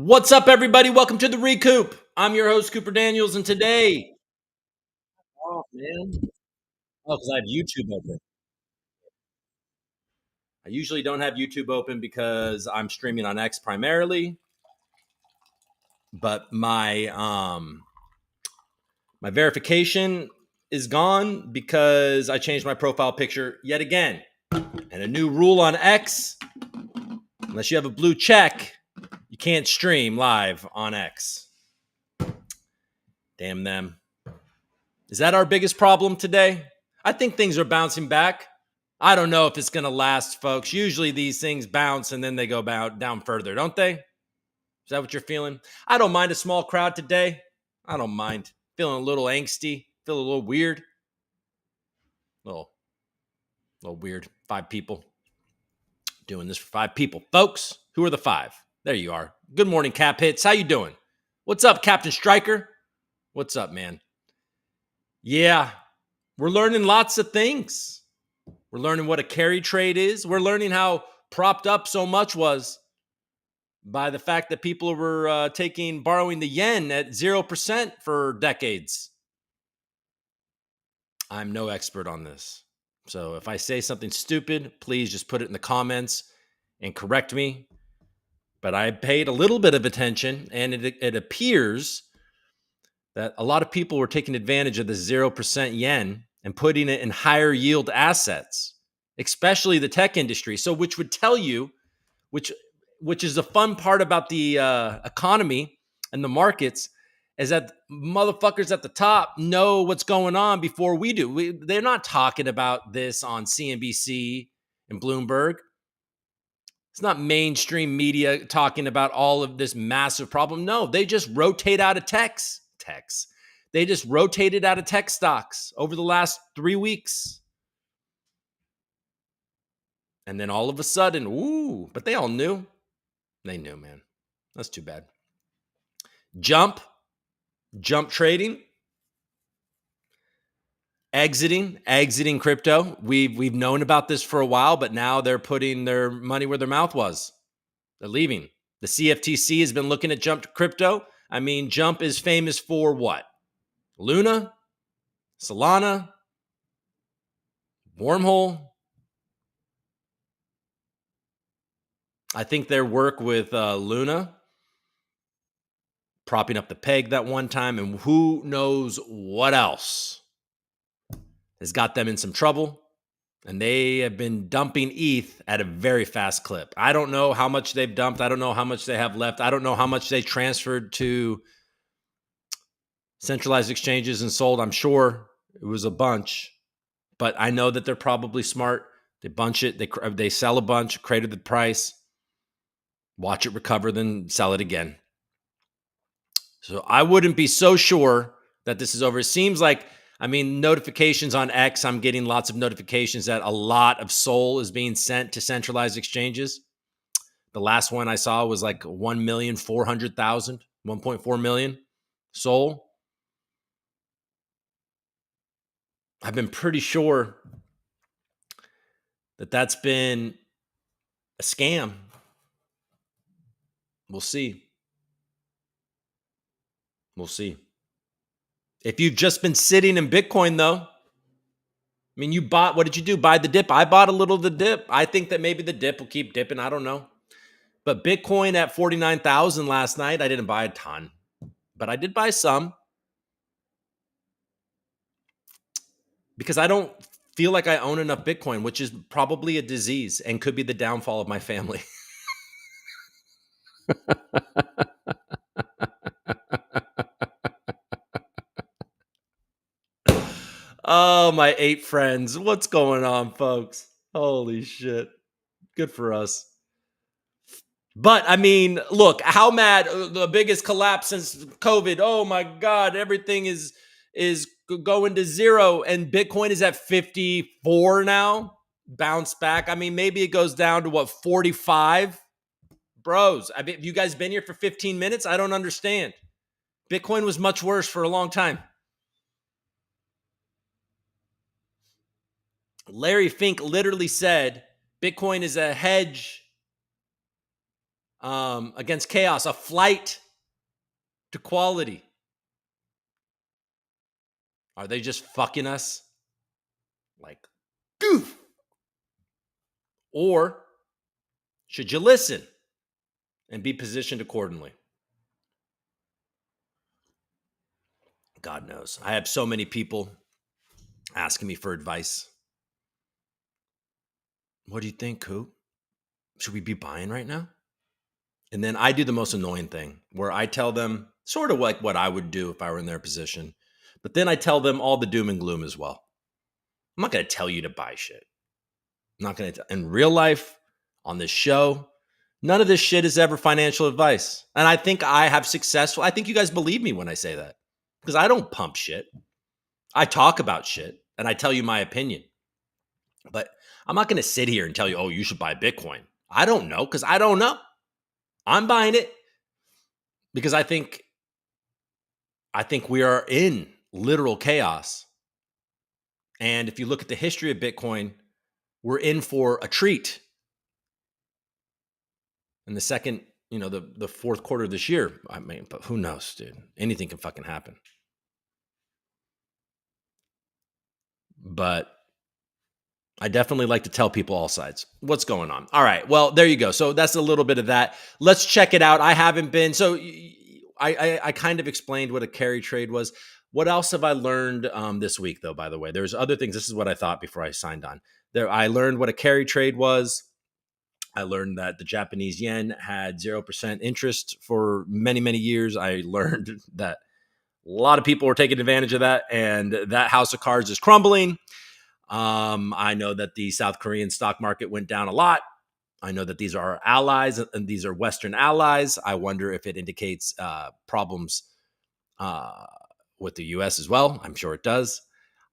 What's up, everybody? Welcome to the ReCoop. I'm your host, Cooper Daniels, and today, oh man, because I have YouTube open. I usually don't have YouTube open because I'm streaming on X primarily, but my verification is gone because I changed my profile picture yet again. And a new rule on X: unless you have a blue check, you can't stream live on X. Damn them. Is that our biggest problem today? I think things are bouncing back. I don't know if it's going to last, folks. Usually these things bounce and then they go down further, don't they? Is that what you're feeling? I don't mind a small crowd today. I don't mind. Feeling a little angsty, feeling a little weird. A little weird. 5 people. Doing this for 5 people. Folks, who are the 5? There you are. Good morning, Cap Hits. How you doing? What's up, Captain Stryker? What's up, man? Yeah, we're learning lots of things. We're learning what a carry trade is. We're learning how propped up so much was by the fact that people were borrowing the yen at 0% for decades. I'm no expert on this. So if I say something stupid, please just put it in the comments and correct me. But I paid a little bit of attention, and it appears that a lot of people were taking advantage of the 0% yen and putting it in higher yield assets, especially the tech industry. So which would tell you, which is the fun part about the economy and the markets, is that motherfuckers at the top know what's going on before we do. They're not talking about this on CNBC and Bloomberg. It's not mainstream media talking about all of this massive problem. No, they just rotate out of techs. They just rotated out of tech stocks over the last 3 weeks. And then all of a sudden, ooh, but they all knew. They knew, man. That's too bad. Jump trading, exiting crypto. We've known about this for a while, but now they're putting their money where their mouth was. They're leaving. The CFTC has been looking at Jump crypto. I mean, Jump is famous for what? Luna, Solana, Wormhole. I think their work with Luna, propping up the peg that one time, and who knows what else has got them in some trouble. And they have been dumping ETH at a very fast clip. I don't know how much they've dumped. I don't know how much they have left. I don't know how much they transferred to centralized exchanges and sold. I'm sure it was a bunch, but I know that they're probably smart. They bunch it. They sell a bunch, created the price, watch it recover, then sell it again. So I wouldn't be so sure that this is over. It seems like, notifications on X, I'm getting lots of notifications that a lot of SOL is being sent to centralized exchanges. The last one I saw was like 1,400,000, 1.4 million SOL. I've been pretty sure that that's been a scam. We'll see. We'll see. If you've just been sitting in Bitcoin, though, you bought, what did you do? Buy the dip? I bought a little of the dip. I think that maybe the dip will keep dipping. I don't know. But Bitcoin at 49,000 last night, I didn't buy a ton, but I did buy some because I don't feel like I own enough Bitcoin, which is probably a disease and could be the downfall of my family. Oh, my 8 friends. What's going on, folks? Holy shit. Good for us. But look, how mad, the biggest collapse since COVID. Oh my God, everything is going to zero and Bitcoin is at 54 now. Bounce back. Maybe it goes down to what, 45? Bros, have you guys been here for 15 minutes? I don't understand. Bitcoin was much worse for a long time. Larry Fink literally said Bitcoin is a hedge against chaos, a flight to quality? Are they just fucking us like goof? Or should you listen and be positioned accordingly? God knows. I have so many people asking me for advice. What do you think, Coop? Should we be buying right now? And then I do the most annoying thing where I tell them sort of like what I would do if I were in their position. But then I tell them all the doom and gloom as well. I'm not going to tell you to buy shit. I'm not going to. In real life, on this show, none of this shit is ever financial advice. And I think I have successful. I think you guys believe me when I say that because I don't pump shit. I talk about shit and I tell you my opinion. But I'm not going to sit here and tell you, oh, you should buy Bitcoin. I don't know because I don't know. I'm buying it because I think we are in literal chaos. And if you look at the history of Bitcoin, we're in for a treat. In the second, the fourth quarter of this year, I mean, but who knows, dude? Anything can fucking happen. But I definitely like to tell people all sides what's going on. All right. Well, there you go. So that's a little bit of that. Let's check it out. I haven't been. So I kind of explained what a carry trade was. What else have I learned this week, though, by the way? There's other things. This is what I thought before I signed on. I learned what a carry trade was. I learned that the Japanese yen had 0% interest for many, many years. I learned that a lot of people were taking advantage of that, and that house of cards is crumbling. I know that the South Korean stock market went down a lot. I know that these are our allies and these are Western allies. I wonder if it indicates problems with the US as well. I'm sure it does.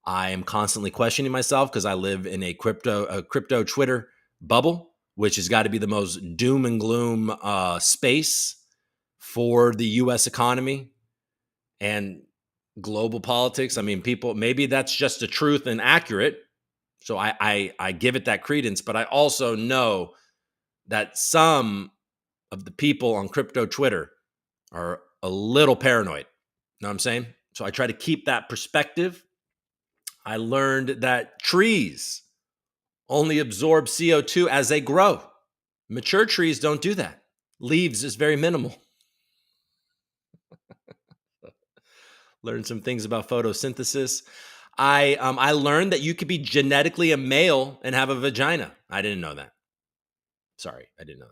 I am constantly questioning myself because I live in a crypto Twitter bubble, which has got to be the most doom and gloom space for the US economy and global politics. I mean, people, maybe that's just the truth and accurate. So I give it that credence, but I also know that some of the people on crypto Twitter are a little paranoid. Know what I'm saying? So I try to keep that perspective. I learned that trees only absorb CO2 as they grow. Mature trees don't do that. Leaves is very minimal. Learned some things about photosynthesis. I learned that you could be genetically a male and have a vagina. I didn't know that. Sorry, I didn't know that.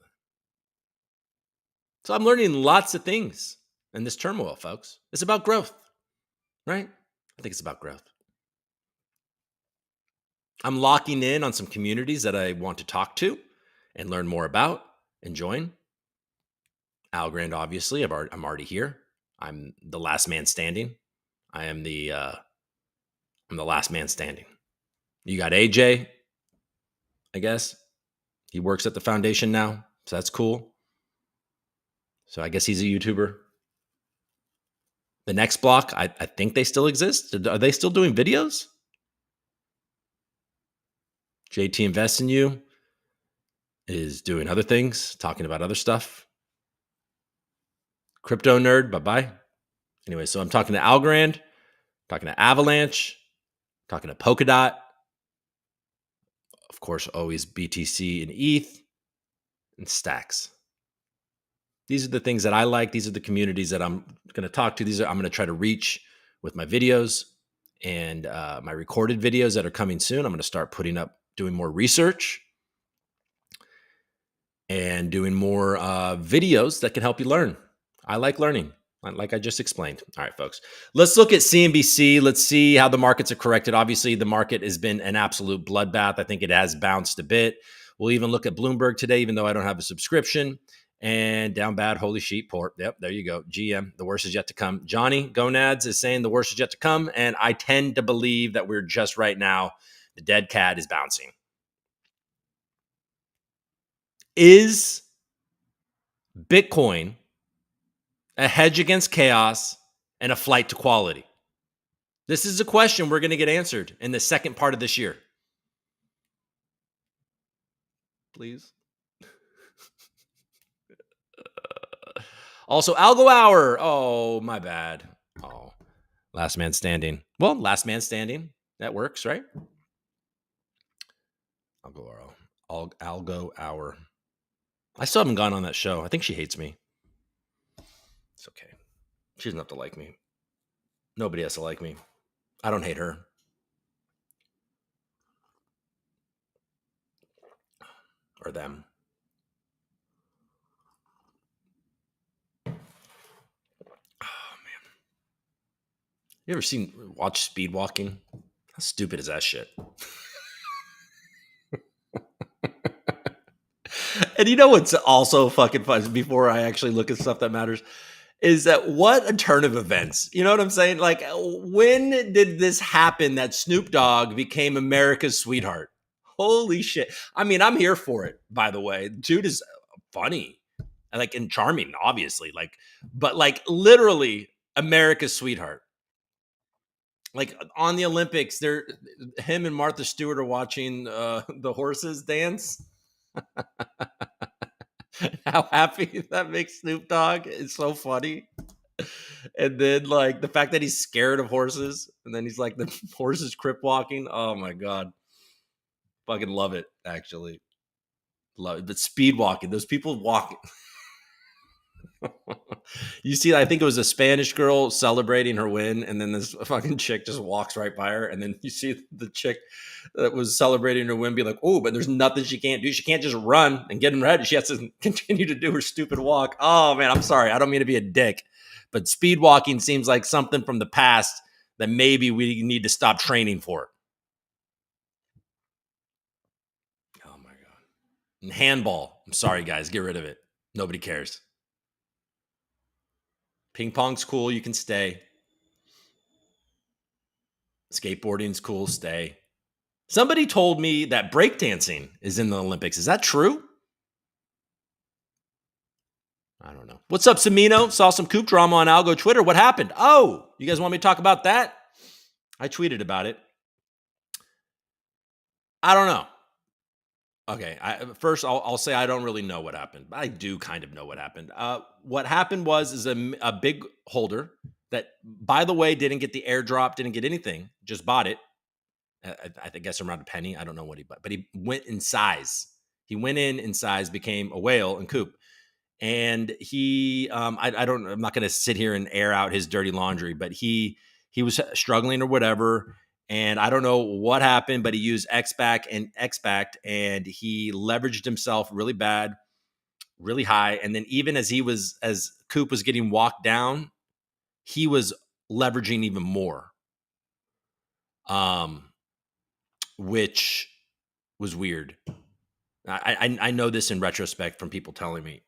So I'm learning lots of things in this turmoil, folks. It's about growth, right? I think it's about growth. I'm locking in on some communities that I want to talk to and learn more about and join. Algorand, obviously, I'm already here. I'm the last man standing. I'm the last man standing. You got AJ, I guess. He works at the foundation now, so that's cool. So I guess he's a YouTuber. The next block, I think they still exist. Are they still doing videos? JT Invest in You is doing other things, talking about other stuff. Crypto Nerd, bye-bye. Anyway, so I'm talking to Algorand, talking to Avalanche, talking to Polkadot. Of course, always BTC and ETH and Stacks. These are the things that I like. These are the communities that I'm going to talk to. I'm going to try to reach with my videos and my recorded videos that are coming soon. I'm going to start doing more research and doing more videos that can help you learn. I like learning, like I just explained. All right, folks, let's look at CNBC. Let's see how the markets are corrected. Obviously, the market has been an absolute bloodbath. I think it has bounced a bit. We'll even look at Bloomberg today, even though I don't have a subscription. And down bad, holy sheep port. Yep, there you go. GM, the worst is yet to come. Johnny Gonads is saying the worst is yet to come. And I tend to believe that we're just right now, the dead cat is bouncing. Is Bitcoin a hedge against chaos and a flight to quality? This is a question we're going to get answered in the second part of this year. Please. Also, Algo Hour. Oh, my bad. Oh, last man standing. Well, last man standing. That works, right? Algo Hour. I still haven't gone on that show. I think she hates me. It's okay. She doesn't have to like me. Nobody has to like me. I don't hate her. Or them. Oh, man. You ever watch speed walking? How stupid is that shit? And you know what's also fucking fun, before I actually look at stuff that matters, is that what a turn of events. You know what I'm saying? Like, when did this happen that Snoop Dogg became America's sweetheart? Holy shit. I mean, I'm here for it, by the way. Dude is funny and charming, obviously. But literally America's sweetheart. Like on the Olympics, him and Martha Stewart are watching the horses dance. How happy that makes Snoop Dogg is so funny. And then the fact that he's scared of horses, and then he's like the horses crip walking. Oh my god, fucking love it. Actually, love it. But speed walking, those people walking. You see, I think it was a Spanish girl celebrating her win, and then this fucking chick just walks right by her, and then you see the chick that was celebrating her win be like, "Oh, but there's nothing she can't do. She can't just run and get in red. She has to continue to do her stupid walk." Oh man, I'm sorry. I don't mean to be a dick, but speed walking seems like something from the past that maybe we need to stop training for. Oh my god. And handball. I'm sorry, guys. Get rid of it. Nobody cares. Ping pong's cool. You can stay. Skateboarding's cool. Stay. Somebody told me that breakdancing is in the Olympics. Is that true? I don't know. What's up, Samino? Saw some Coop drama on Algo Twitter. What happened? Oh, you guys want me to talk about that? I tweeted about it. I don't know. Okay, first I'll say I don't really know what happened, but I do kind of know what happened. What happened is a big holder that, by the way, didn't get the airdrop, didn't get anything, just bought it. I guess around a penny. I don't know what he bought, but he went in size. He went in size, became a whale and Coop. And I'm not going to sit here and air out his dirty laundry, but he was struggling or whatever. And I don't know what happened, but he used XBAC and he leveraged himself really bad, really high. And then even as Coop was getting walked down, he was leveraging even more. Which was weird. I know this in retrospect from people telling me.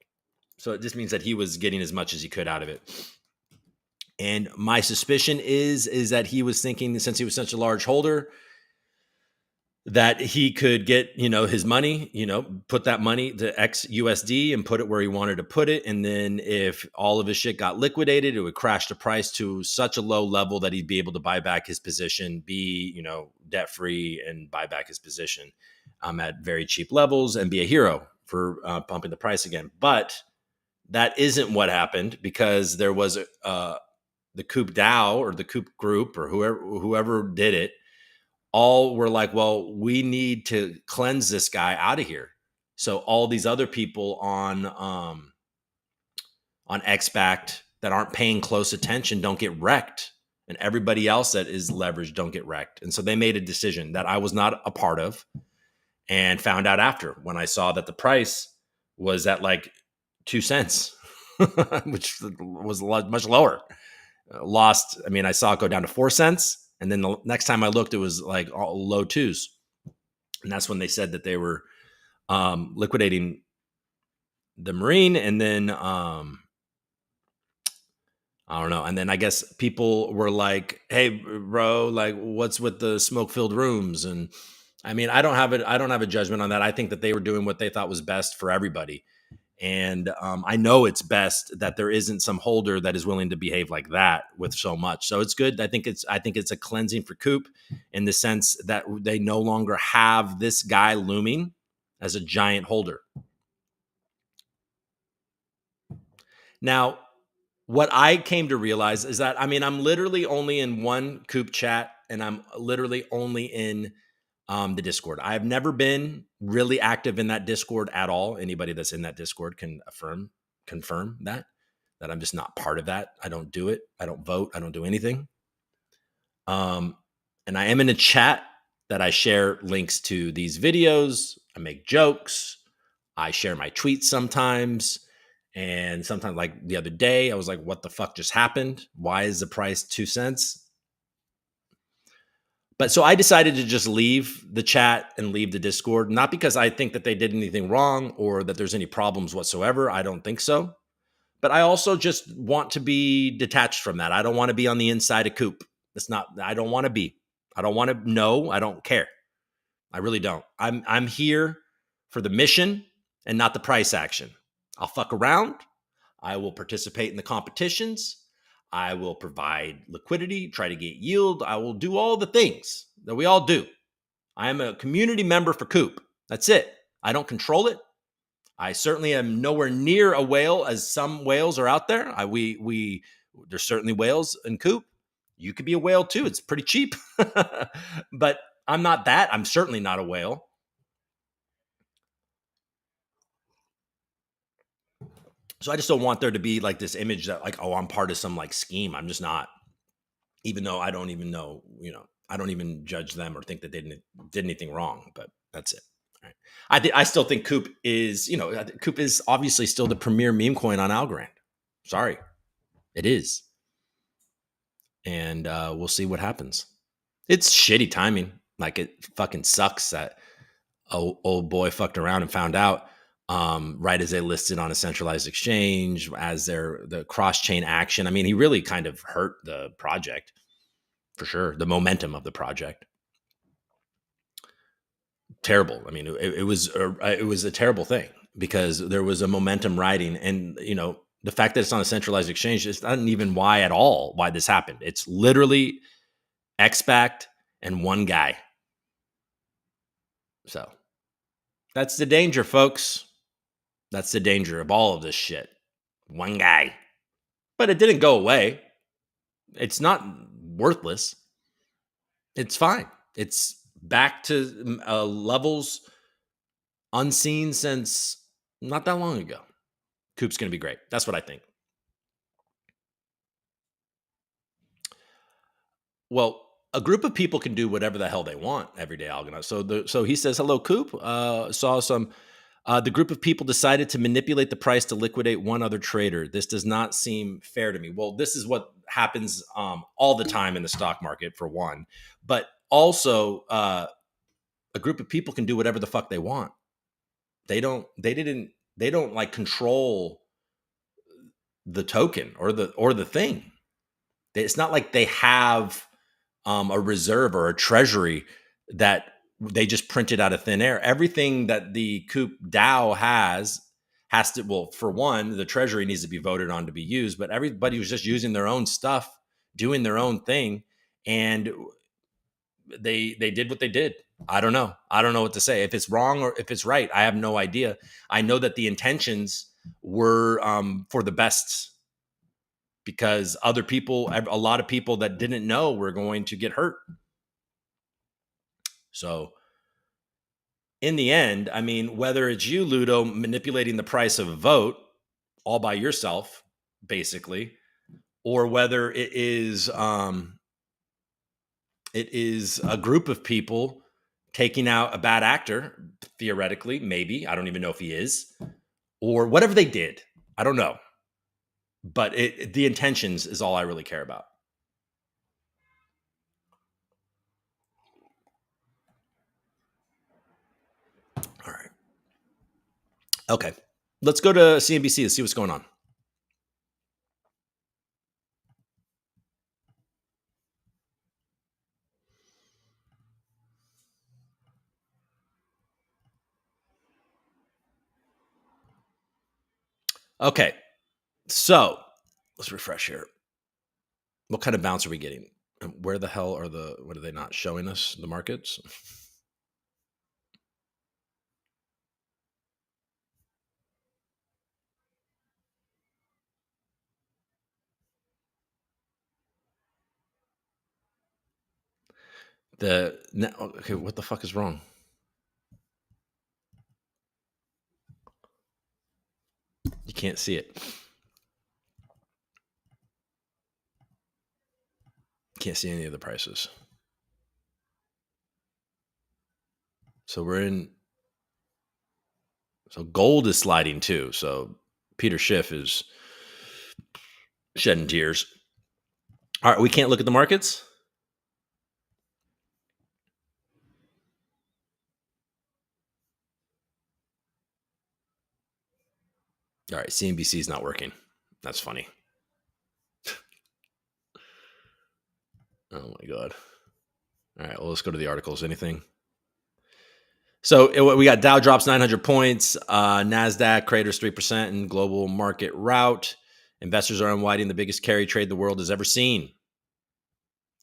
So it just means that he was getting as much as he could out of it. And my suspicion is that he was thinking, since he was such a large holder, that he could get, his money, put that money to XUSD and put it where he wanted to put it. And then if all of his shit got liquidated, it would crash the price to such a low level that he'd be able to buy back his position, be, debt free, and buy back his position at very cheap levels and be a hero for pumping the price again. But that isn't what happened, because there was the Coop DAO or the Coop group or whoever did it. All were like, well, we need to cleanse this guy out of here. So all these other people on XBacked that aren't paying close attention don't get wrecked, and everybody else that is leveraged don't get wrecked. And so they made a decision that I was not a part of, and found out after, when I saw that the price was at like 2 cents, which was much lower. I saw it go down to 4 cents. And then the next time I looked, it was like all low twos. And that's when they said that they were liquidating the Marine. And then, I don't know. And then I guess people were like, hey, bro, like, what's with the smoke-filled rooms? And I don't have a judgment on that. I think that they were doing what they thought was best for everybody. And I know it's best that there isn't some holder that is willing to behave like that with so much. So it's good. I think it's a cleansing for Coop, in the sense that they no longer have this guy looming as a giant holder. Now, what I came to realize is that, I mean, I'm literally only in one Coop chat, and I'm literally only in the Discord. I have never been really active in that Discord at all. Anybody that's in that Discord can confirm that I'm just not part of that. I don't do it. I don't vote. I don't do anything. And I am in a chat that I share links to these videos. I make jokes. I share my tweets sometimes. And sometimes, like the other day, I was like, what the fuck just happened? Why is the price 2 cents? But so I decided to just leave the chat and leave the Discord, not because I think that they did anything wrong or that there's any problems whatsoever. I don't think so. But I also just want to be detached from that. I don't want to be on the inside of Coop. That's not, I don't want to be. I don't want to know. I don't care. I really don't. I'm here for the mission and not the price action. I'll fuck around. I will participate in the competitions. I will provide liquidity, try to get yield. I will do all the things that we all do. I am a community member for Coop. That's it. I don't control it. I certainly am nowhere near a whale, as some whales are out there. There's certainly whales in Coop. You could be a whale too. It's pretty cheap. But I'm not that. I'm certainly not a whale. So I just don't want there to be like this image that, like, oh, I'm part of some like scheme. I'm just not. Even though I don't even know, I don't even judge them or think that they did anything wrong. But that's it. All right. I still think Coop is, Coop is obviously still the premier meme coin on Algorand. Sorry, it is. And we'll see what happens. It's shitty timing. Like, it fucking sucks that old boy fucked around and found out right as they listed on a centralized exchange, as the cross chain action. I mean, he really kind of hurt the project for sure. The momentum of the project. Terrible. I mean, it was a terrible thing because there was a momentum riding, and the fact that it's on a centralized exchange is not even why this happened. It's literally XBacked and one guy. So that's the danger, folks. That's the danger of all of this shit. One guy. But it didn't go away. It's not worthless. It's fine. It's back to levels unseen since not that long ago. Coop's going to be great. That's what I think. Well, a group of people can do whatever the hell they want every day, Algona. So he says, hello, Coop. Saw some. The group of people decided to manipulate the price to liquidate one other trader. This does not seem fair to me. Well, this is what happens all the time in the stock market, for one. But also, a group of people can do whatever the fuck they want. They don't like control the token or the thing. It's not like they have a reserve or a treasury that they just printed out of thin air. Everything that the Coop DAO has to, well, for one, the treasury needs to be voted on to be used, but everybody was just using their own stuff, doing their own thing, and they did what they did. I don't know. I don't know what to say. If it's wrong or if it's right, I have no idea. I know that the intentions were for the best, because other people, a lot of people that didn't know were going to get hurt. So in the end, I mean, whether it's you, Ludo, manipulating the price of a vote all by yourself, basically, or whether it is a group of people taking out a bad actor, theoretically, maybe. I don't even know if he is, or whatever they did. I don't know. But the intentions is all I really care about. All right. Okay. Let's go to CNBC to see what's going on. Okay. So let's refresh here. What kind of bounce are we getting? Where the hell are what are they not showing us? The markets? Okay, what the fuck is wrong? You can't see it. Can't see any of the prices. So we're in. So gold is sliding too. So Peter Schiff is shedding tears. All right, we can't look at the markets. All right, CNBC is not working. That's funny. Oh my god. All right, well, let's go to the articles. Anything? So we got Dow drops 900 points, NASDAQ craters 3% in global market rout. Investors are unwinding the biggest carry trade the world has ever seen.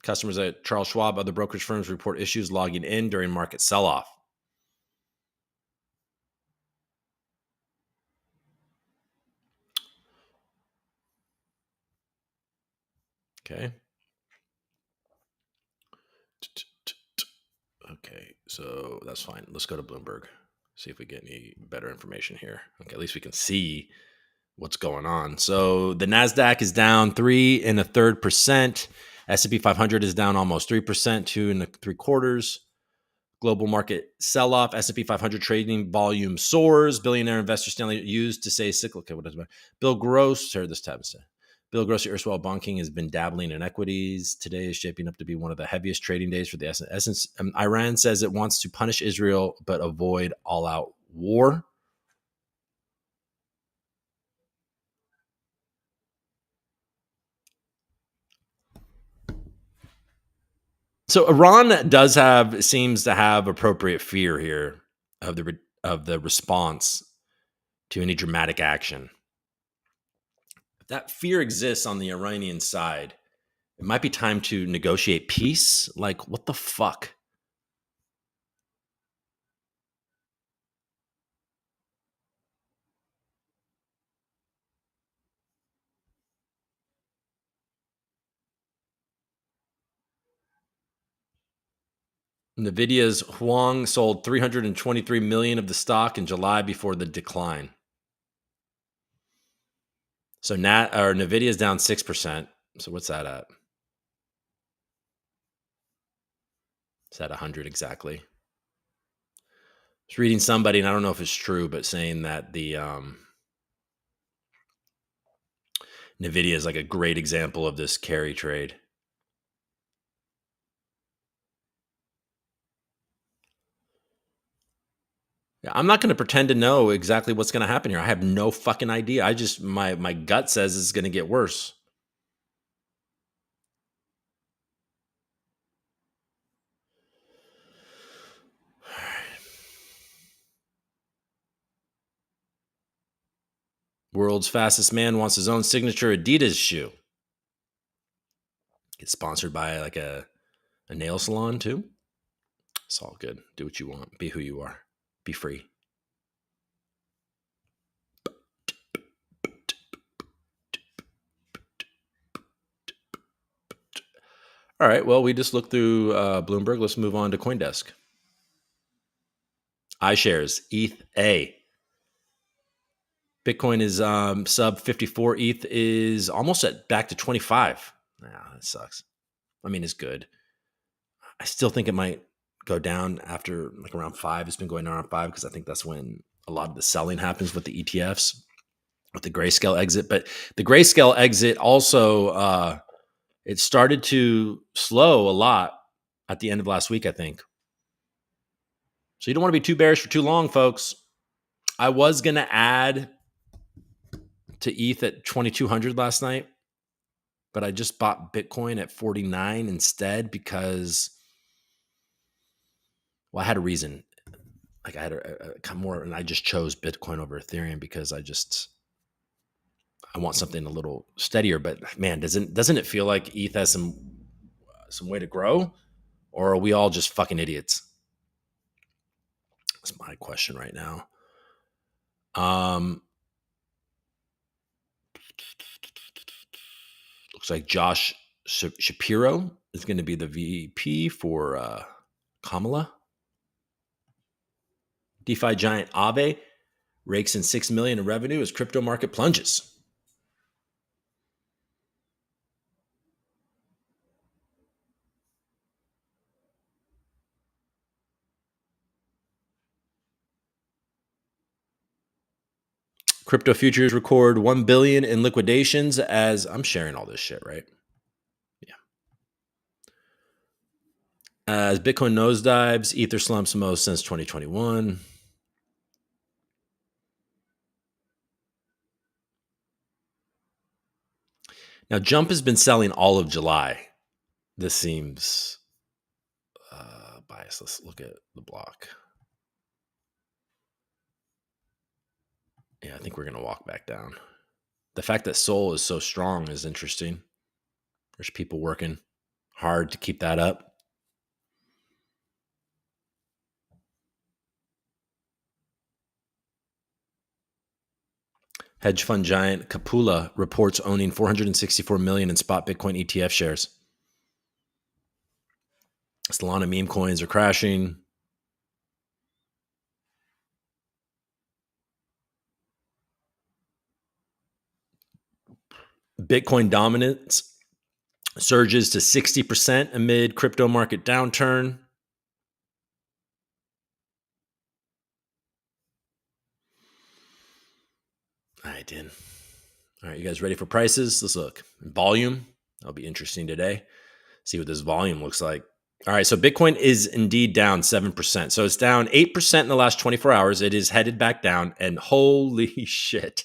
Customers at Charles Schwab, other brokerage firms report issues logging in during market sell-off. Okay. Okay, so that's fine. Let's go to Bloomberg. See if we get any better information here. Okay, at least we can see what's going on. So the Nasdaq is down 3.33%. S&P 500 is down almost 3%, 2.75. Global market sell-off. S&P 500 trading volume soars. Billionaire investor Stanley used to say cyclical. Okay, what does it matter? Bill Gross. Here, this tab is. Bill Gross, erstwhile Bond King, has been dabbling in equities. Today is shaping up to be one of the heaviest trading days for the essence. Iran says it wants to punish Israel but avoid all-out war. So Iran seems to have appropriate fear here of the response to any dramatic action. If that fear exists on the Iranian side, it might be time to negotiate peace. Like, what the fuck? Nvidia's Huang sold 323 million of the stock in July before the decline. So Nvidia's down 6%. So what's that at? It's at 100 exactly. I was reading somebody, and I don't know if it's true, but saying that the Nvidia is like a great example of this carry trade. Yeah, I'm not going to pretend to know exactly what's going to happen here. I have no fucking idea. I just my gut says it's going to get worse. World's fastest man wants his own signature Adidas shoe. It's sponsored by like a nail salon too. It's all good. Do what you want. Be who you are. Be free. All right. Well, we just looked through Bloomberg. Let's move on to CoinDesk. iShares, ETH A. Bitcoin is sub 54. ETH is almost back to 25. Nah, that sucks. I mean, it's good. I still think it might go down after like around 5. It's been going around 5 because I think that's when a lot of the selling happens with the ETFs, with the grayscale exit. But the grayscale exit also, it started to slow a lot at the end of last week, I think. So you don't want to be too bearish for too long, folks. I was going to add to ETH at 2,200 last night, but I just bought Bitcoin at 49 instead because, well, I had a reason. Like I had a more, and I just chose Bitcoin over Ethereum because I want something a little steadier. But man, doesn't it feel like ETH has some way to grow, or are we all just fucking idiots? That's my question right now. Looks like Josh Shapiro is going to be the VP for Kamala. DeFi giant Aave rakes in $6 million in revenue as crypto market plunges. Crypto futures record 1 billion in liquidations as I'm sharing all this shit, right? Yeah. As Bitcoin nosedives, Ether slumps most since 2021. Now, Jump has been selling all of July. This seems biased. Let's look at the block. Yeah, I think we're going to walk back down. The fact that Sol is so strong is interesting. There's people working hard to keep that up. Hedge fund giant Capula reports owning 464 million in spot Bitcoin ETF shares. Solana meme coins are crashing. Bitcoin dominance surges to 60% amid crypto market downturn. All right, Dan. All right, you guys ready for prices? Let's look. Volume. That'll be interesting today. See what this volume looks like. All right, so Bitcoin is indeed down 7%. So it's down 8% in the last 24 hours. It is headed back down, and holy shit.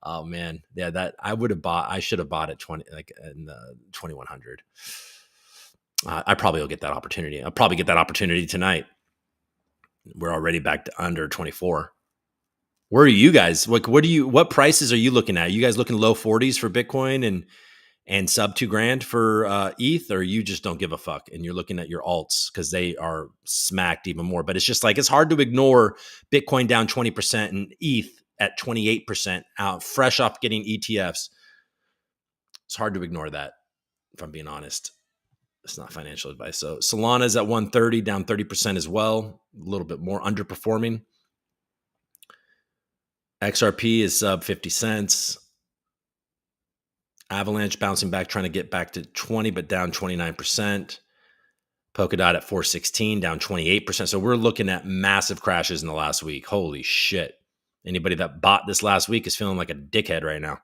Oh man, yeah, that I would have bought. I should have bought at 20, like in the 2100. I probably will get that opportunity. I'll probably get that opportunity tonight. We're already back to under 24. Where are you guys? Like, what prices are you looking at? You guys looking low 40s for Bitcoin and sub $2,000 for ETH, or you just don't give a fuck and you're looking at your alts because they are smacked even more? But it's just like, it's hard to ignore Bitcoin down 20% and ETH at 28% out, fresh off getting ETFs. It's hard to ignore that, if I'm being honest. It's not financial advice. So Solana is at 130, down 30% as well, a little bit more underperforming. XRP is sub 50 cents. Avalanche bouncing back, trying to get back to 20, but down 29%. Polkadot at 416, down 28%. So we're looking at massive crashes in the last week. Holy shit. Anybody that bought this last week is feeling like a dickhead right now.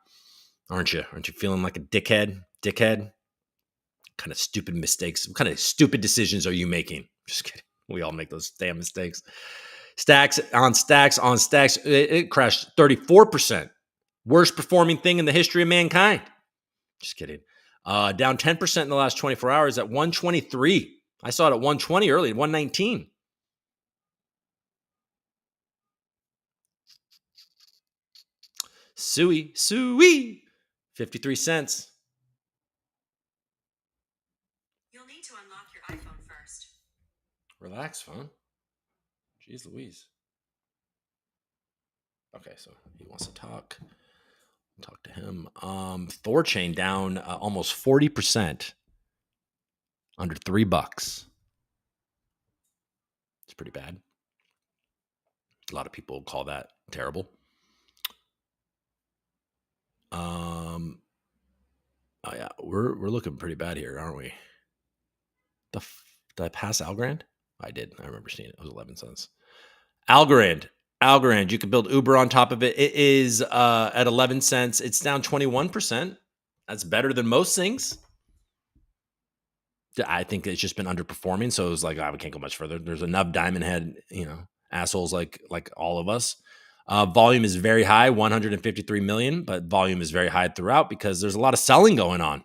Aren't you? Aren't you feeling like a dickhead? Dickhead? What kind of stupid mistakes? What kind of stupid decisions are you making? Just kidding. We all make those damn mistakes. Stacks on stacks on stacks. It crashed 34%. Worst performing thing in the history of mankind. Just kidding. Down 10% in the last 24 hours at 123. I saw it at 120 early, 119. Suey, 53 cents. You'll need to unlock your iPhone first. Relax, phone. Jeez Louise. Okay, so he wants to talk. Talk to him. Thorchain down almost 40%, under $3. It's pretty bad. A lot of people call that terrible. Oh yeah, we're looking pretty bad here, aren't we? Did I pass Algorand? I did. I remember seeing it. It was 11 cents. Algorand, you could build Uber on top of it. It is at 11 cents. It's down 21%. That's better than most things. I think it's just been underperforming. So it was like, we can't go much further. There's enough diamond head, assholes like all of us. Volume is very high, 153 million, but volume is very high throughout because there's a lot of selling going on.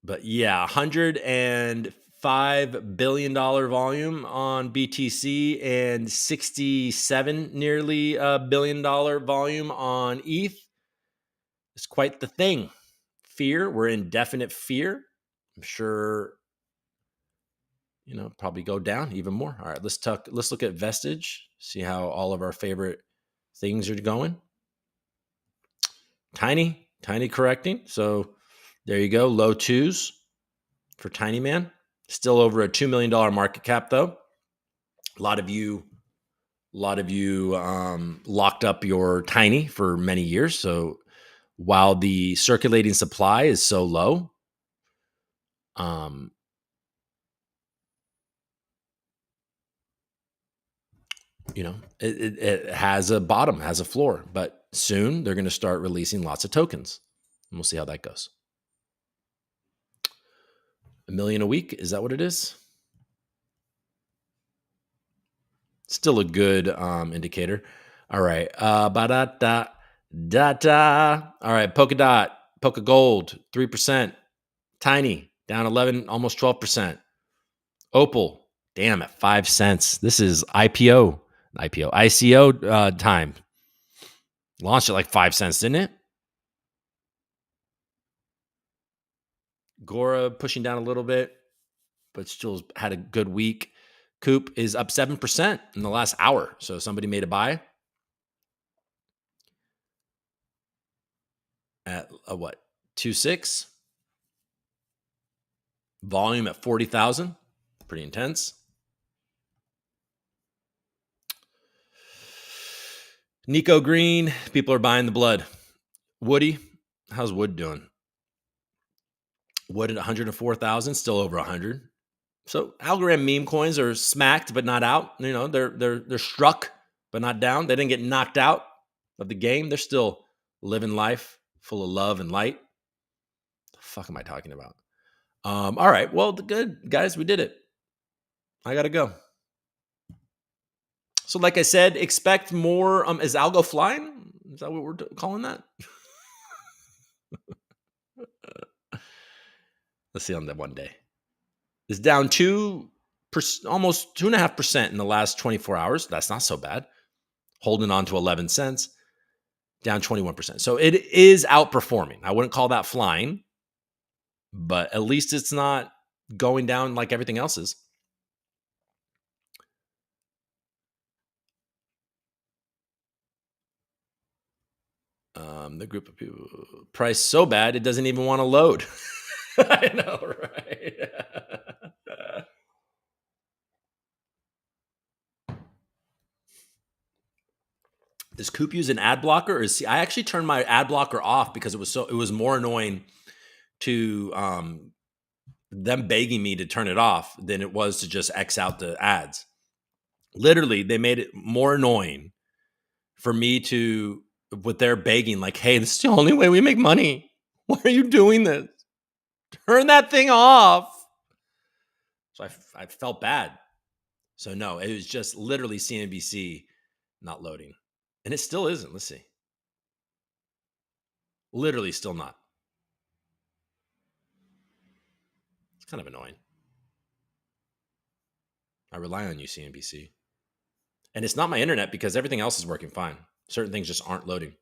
But yeah, $105 billion volume on BTC and 67 nearly $1 billion volume on ETH. It's quite the thing. Fear. We're in definite fear. I'm sure, probably go down even more. All right, let's look at Vestige, see how all of our favorite things are going. Tiny correcting. So there you go. Low twos for Tiny Man. Still over a $2 million market cap, though. A lot of you locked up your Tiny for many years. So while the circulating supply is so low, it has a bottom, has a floor, but soon they're going to start releasing lots of tokens, and we'll see how that goes. $1 million a week, is that what it is? Still a good indicator. All right, ba-da-da, da-da. All right, Polkadot, Polka Gold, 3%. Tiny, down 11, almost 12%. Opal, damn, at 5 cents. This is ICO time. Launched at like 5 cents, didn't it? GORA pushing down a little bit, but still had a good week. Coop is up 7% in the last hour. So somebody made a buy at what? 2.6. Volume at 40,000. Pretty intense. Nico Green, people are buying the blood. Woody, how's Wood doing? Wood at 104,000, still over 100. So Algorand meme coins are smacked but not out. You know, they're struck but not down. They didn't get knocked out of the game. They're still living life full of love and light. The fuck am I talking about? All right. Well, good guys, we did it. I gotta go. So, like I said, expect more. Is Algo flying? Is that what we're calling that? Let's see on that one day. It's down almost 2.5% in the last 24 hours. That's not so bad. Holding on to 11 cents, down 21%. So it is outperforming. I wouldn't call that flying, but at least it's not going down like everything else is. The group of people price so bad it doesn't even want to load. I know, right? Does Coop use an ad blocker? Or I actually turned my ad blocker off because it was more annoying to them begging me to turn it off than it was to just X out the ads. Literally, they made it more annoying for me to, with their begging, like, hey, this is the only way we make money. Why are you doing this? Turn that thing off. So I felt bad. So no, it was just literally CNBC not loading. And it still isn't. Let's see. Literally still not. It's kind of annoying. I rely on you, CNBC. And it's not my internet because everything else is working fine. Certain things just aren't loading.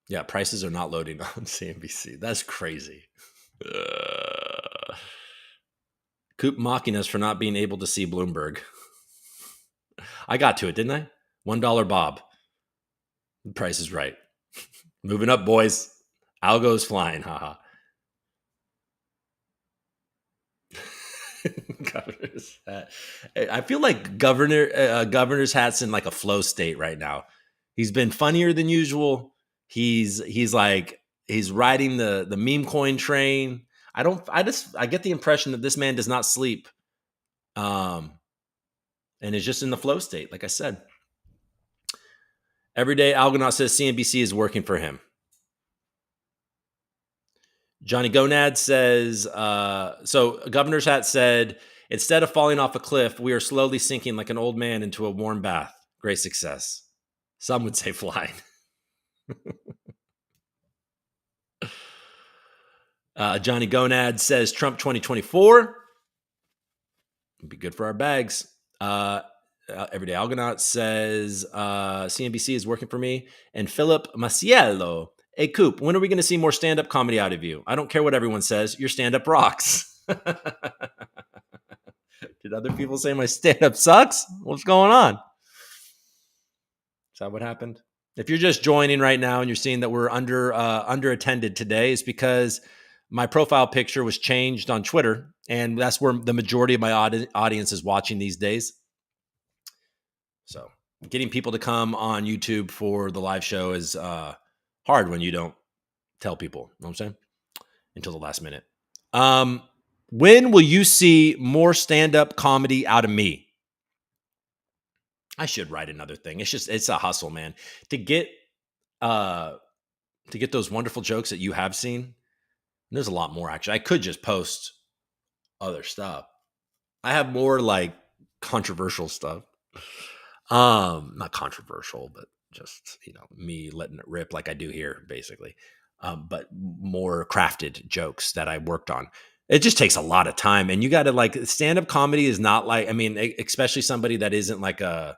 Yeah, prices are not loading on CNBC. That's crazy. Coop mocking us for not being able to see Bloomberg. I got to it, didn't I? $1 Bob. The price is right. Moving up, boys. Algo's flying. Haha. Governor's hat. I feel like governor's hat's in like a flow state right now. He's been funnier than usual. He's riding the meme coin train. I get the impression that this man does not sleep. And is just in the flow state, like I said. Every day, Algonaut says CNBC is working for him. Johnny Gonad says, so Governor's Hat said, instead of falling off a cliff, we are slowly sinking like an old man into a warm bath. Great success. Some would say flying. Johnny Gonad says Trump 2024. It'd be good for our bags. Everyday Algonaut says CNBC is working for me. And Philip Maciello, hey, Coop, when are we going to see more stand-up comedy out of you? I don't care what everyone says. Your stand-up rocks. Did other people say my stand-up sucks? What's going on? Is that what happened? If you're just joining right now and you're seeing that we're under attended today, it's because my profile picture was changed on Twitter, and that's where the majority of my audience is watching these days. So getting people to come on YouTube for the live show is hard when you don't tell people. You know what I'm saying? Until the last minute. When will you see more stand-up comedy out of me? I should write another thing. It's a hustle, man. To get those wonderful jokes that you have seen. There's a lot more actually. I could just post other stuff. I have more like controversial stuff. Not controversial, but just, me letting it rip like I do here, basically. But more crafted jokes that I worked on. It just takes a lot of time. And you got to like stand-up comedy is not like, especially somebody that isn't like a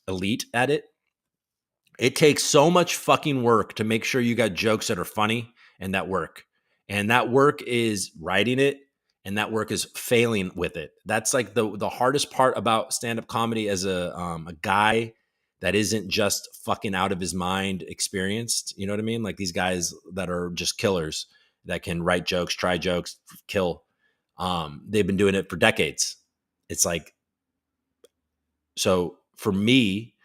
elite at it. It takes so much fucking work to make sure you got jokes that are funny and that work. And that work is writing it, and that work is failing with it. That's like the hardest part about stand-up comedy as a guy that isn't just fucking out of his mind experienced. You know what I mean? Like these guys that are just killers that can write jokes, try jokes, kill. They've been doing it for decades. It's like, so for me,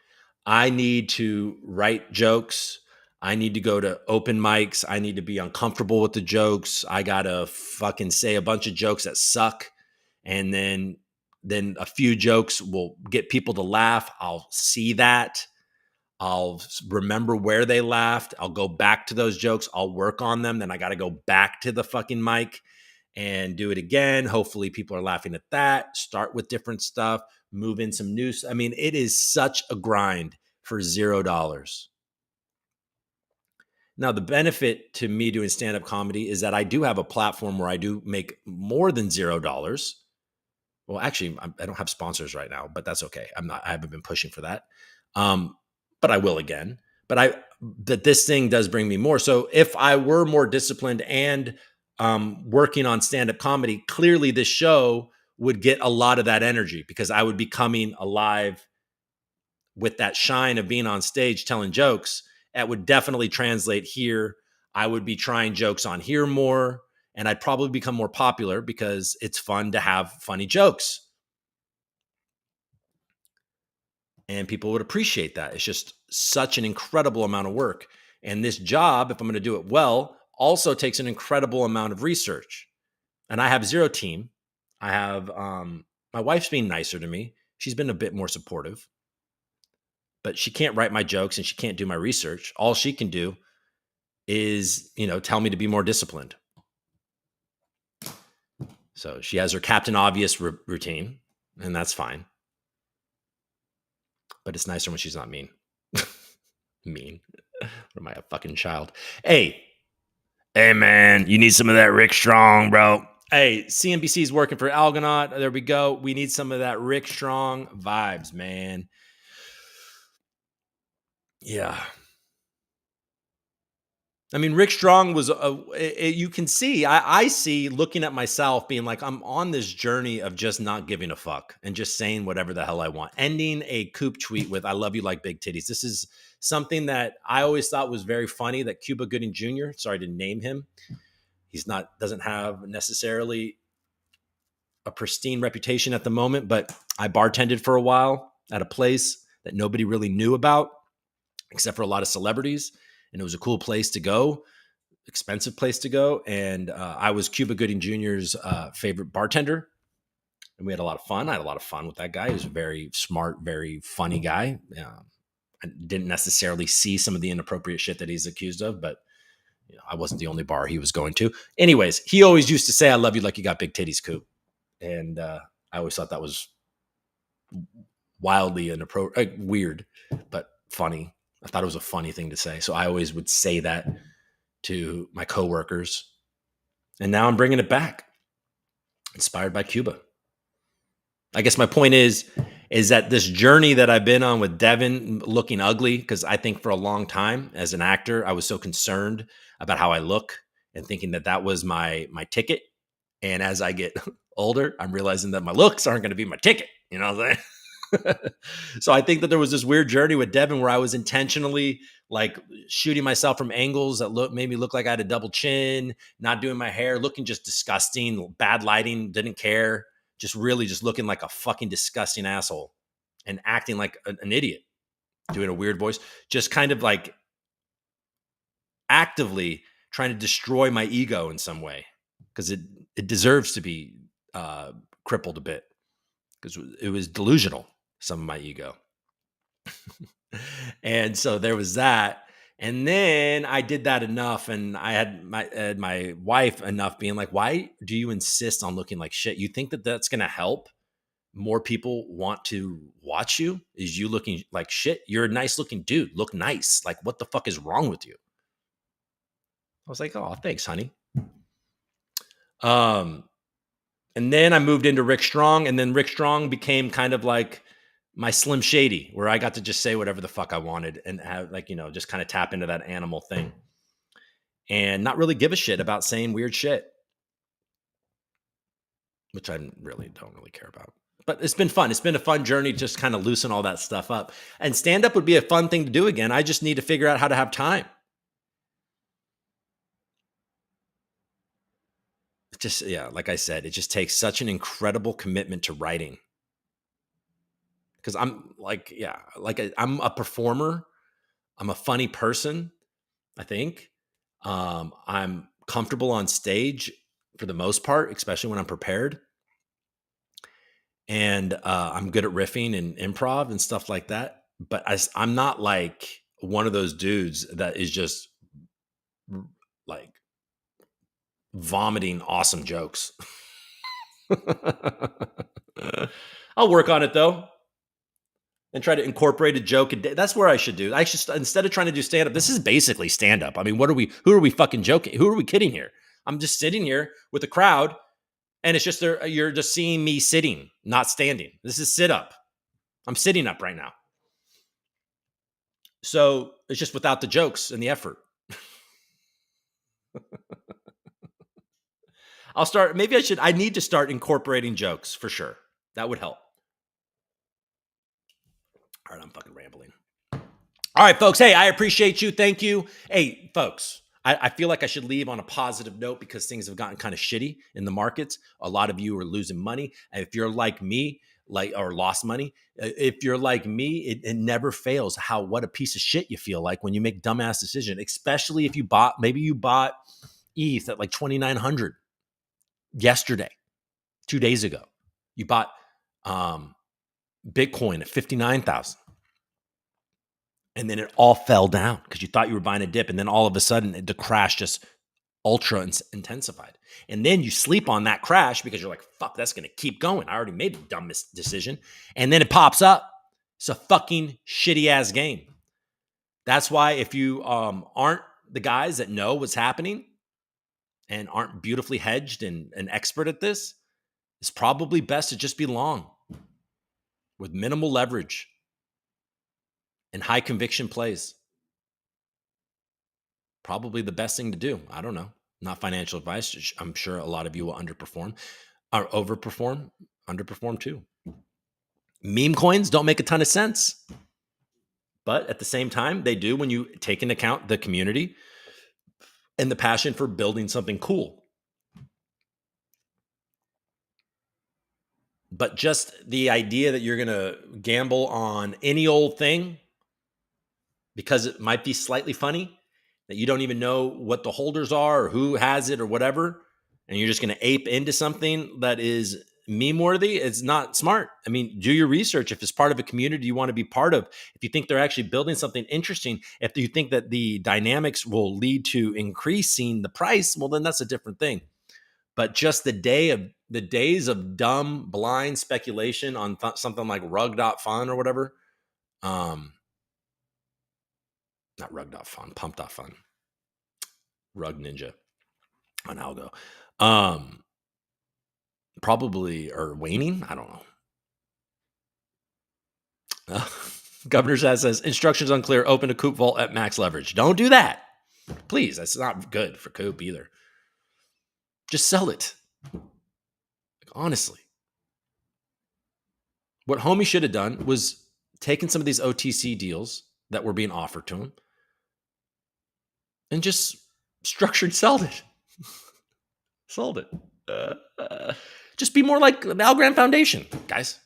I need to write jokes. I need to go to open mics. I need to be uncomfortable with the jokes. I got to fucking say a bunch of jokes that suck. And then a few jokes will get people to laugh. I'll see that. I'll remember where they laughed. I'll go back to those jokes. I'll work on them. Then I got to go back to the fucking mic and do it again. Hopefully people are laughing at that. Start with different stuff, move in some new. It is such a grind for $0. Now, the benefit to me doing stand-up comedy is that I do have a platform where I do make more than $0. Well, actually, I don't have sponsors right now, but that's okay. I haven't been pushing for that. But I will again. But this thing does bring me more. So if I were more disciplined and working on stand-up comedy, clearly this show would get a lot of that energy because I would be coming alive with that shine of being on stage telling jokes. That would definitely translate here. I would be trying jokes on here more, and I'd probably become more popular because it's fun to have funny jokes. And people would appreciate that. It's just such an incredible amount of work. And this job, if I'm going to do it well, also takes an incredible amount of research. And I have zero team. I have my wife's being nicer to me. She's been a bit more supportive. But she can't write my jokes and she can't do my research. All she can do is, tell me to be more disciplined. So she has her Captain Obvious routine, and that's fine. But it's nicer when she's not mean. Mean. What am I, a fucking child? Hey, man, you need some of that Rick Strong, bro. Hey, CNBC's working for Algorand. There we go. We need some of that Rick Strong vibes, man. Yeah. Rick Strong was, you can see, I see looking at myself being like, I'm on this journey of just not giving a fuck and just saying whatever the hell I want. Ending a Coop tweet with, I love you like big titties. This is something that I always thought was very funny that Cuba Gooding Jr., sorry to name him. Doesn't have necessarily a pristine reputation at the moment, but I bartended for a while at a place that nobody really knew about, except for a lot of celebrities. And it was a cool place to go, expensive place to go. And I was Cuba Gooding Jr.'s favorite bartender. And we had a lot of fun. I had a lot of fun with that guy. He was a very smart, very funny guy. I didn't necessarily see some of the inappropriate shit that he's accused of, but I wasn't the only bar he was going to. Anyways, he always used to say, I love you like you got big titties, Coop. And I always thought that was wildly inappropriate, weird, but funny. I thought it was a funny thing to say. So I always would say that to my coworkers. And now I'm bringing it back, inspired by Cuba. I guess my point is that this journey that I've been on with Devin looking ugly, because I think for a long time as an actor, I was so concerned about how I look and thinking that was my ticket. And as I get older, I'm realizing that my looks aren't going to be my ticket. You know what I'm saying? So I think that there was this weird journey with Devin where I was intentionally like shooting myself from angles that made me look like I had a double chin, not doing my hair, looking just disgusting, bad lighting, didn't care, just really just looking like a fucking disgusting asshole and acting like an idiot, doing a weird voice, just kind of like actively trying to destroy my ego in some way because it deserves to be crippled a bit because it was delusional, some of my ego. And so there was that. And then I did that enough, and I had my wife enough being like, "Why do you insist on looking like shit? You think that that's going to help more people want to watch you? Is you looking like shit? You're a nice looking dude. Look nice. Like, what the fuck is wrong with you?" I was like, "Oh, thanks, honey." Um, and then I moved into Rick Strong, and then Rick Strong became kind of like my Slim Shady, where I got to just say whatever the fuck I wanted and have like, just kind of tap into that animal thing and not really give a shit about saying weird shit, which I really don't really care about. But it's been fun. It's been a fun journey, just kind of loosen all that stuff up. And stand up would be a fun thing to do again. I just need to figure out how to have time. It just, yeah, like I said, it just takes such an incredible commitment to writing. Because I'm like, yeah, I'm a performer. I'm a funny person, I think. I'm comfortable on stage for the most part, especially when I'm prepared. And I'm good at riffing and improv and stuff like that. But I'm not like one of those dudes that is just like vomiting awesome jokes. I'll work on it though and try to incorporate a joke. That's where I should do. I should, instead of trying to do stand up, this is basically stand up. I mean, who are we fucking joking? Who are we kidding here? I'm just sitting here with a crowd and it's just there. You're just seeing me sitting, not standing. This is sit up. I'm sitting up right now. So it's just without the jokes and the effort. I need to start incorporating jokes for sure. That would help. All right, I'm fucking rambling. All right, folks. Hey, I appreciate you. Thank you. Hey, folks, I feel like I should leave on a positive note because things have gotten kind of shitty in the markets. A lot of you are losing money. And if you're like me, or lost money, if you're like me, it never fails what a piece of shit you feel like when you make dumbass decision, especially if you bought ETH at like 2,900 yesterday, 2 days ago. You bought Bitcoin at 59,000. And then it all fell down because you thought you were buying a dip. And then all of a sudden, the crash just ultra intensified. And then you sleep on that crash because you're like, fuck, that's going to keep going. I already made a dumb decision. And then it pops up. It's a fucking shitty ass game. That's why if you aren't the guys that know what's happening and aren't beautifully hedged and expert at this, it's probably best to just be long with minimal leverage and high conviction plays. Probably the best thing to do. I don't know. Not financial advice. I'm sure a lot of you will underperform or underperform too. Meme coins don't make a ton of sense, but at the same time, they do when you take into account the community and the passion for building something cool. But just the idea that you're going to gamble on any old thing because it might be slightly funny, that you don't even know what the holders are or who has it or whatever, and you're just going to ape into something that is meme worthy, it's not smart. I mean, do your research. If it's part of a community you want to be part of, if you think they're actually building something interesting, if you think that the dynamics will lead to increasing the price, well, then that's a different thing. But just the days of dumb, blind speculation on something like rug.fun or whatever, not rug.fun, pump.fun, rug ninja on algo, probably are waning. I don't know. Governor says instructions unclear. Open a Coop vault at max leverage. Don't do that, please. That's not good for Coop either. Just sell it. Like, honestly, What homie should have done was taken some of these OTC deals that were being offered to him and just structured sold it. Sold it. Just be more like the Algorand Foundation, guys.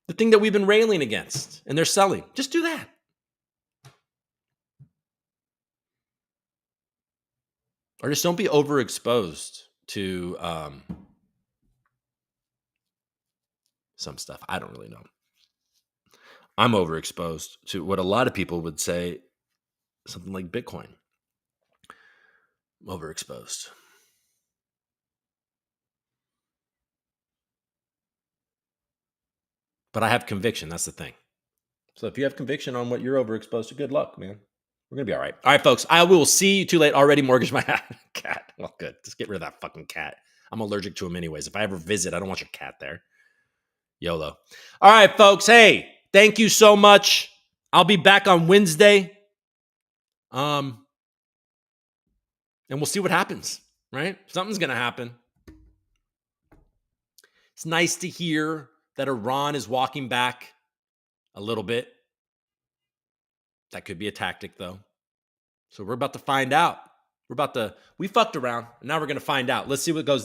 The thing that we've been railing against and they're selling. Just do that. Or just don't be overexposed to some stuff. I don't really know. I'm overexposed to what a lot of people would say, something like Bitcoin. Overexposed. But I have conviction. That's the thing. So if you have conviction on what you're overexposed to, good luck, man. We're going to be all right. All right, folks. I will see you too late. Already mortgaged my cat. Well, good. Just get rid of that fucking cat. I'm allergic to him anyways. If I ever visit, I don't want your cat there. YOLO. All right, folks. Hey, thank you so much. I'll be back on Wednesday. And we'll see what happens, right? Something's going to happen. It's nice to hear that Iran is walking back a little bit. That could be a tactic, though. So we're about to find out. We fucked around, and now we're going to find out. Let's see what goes.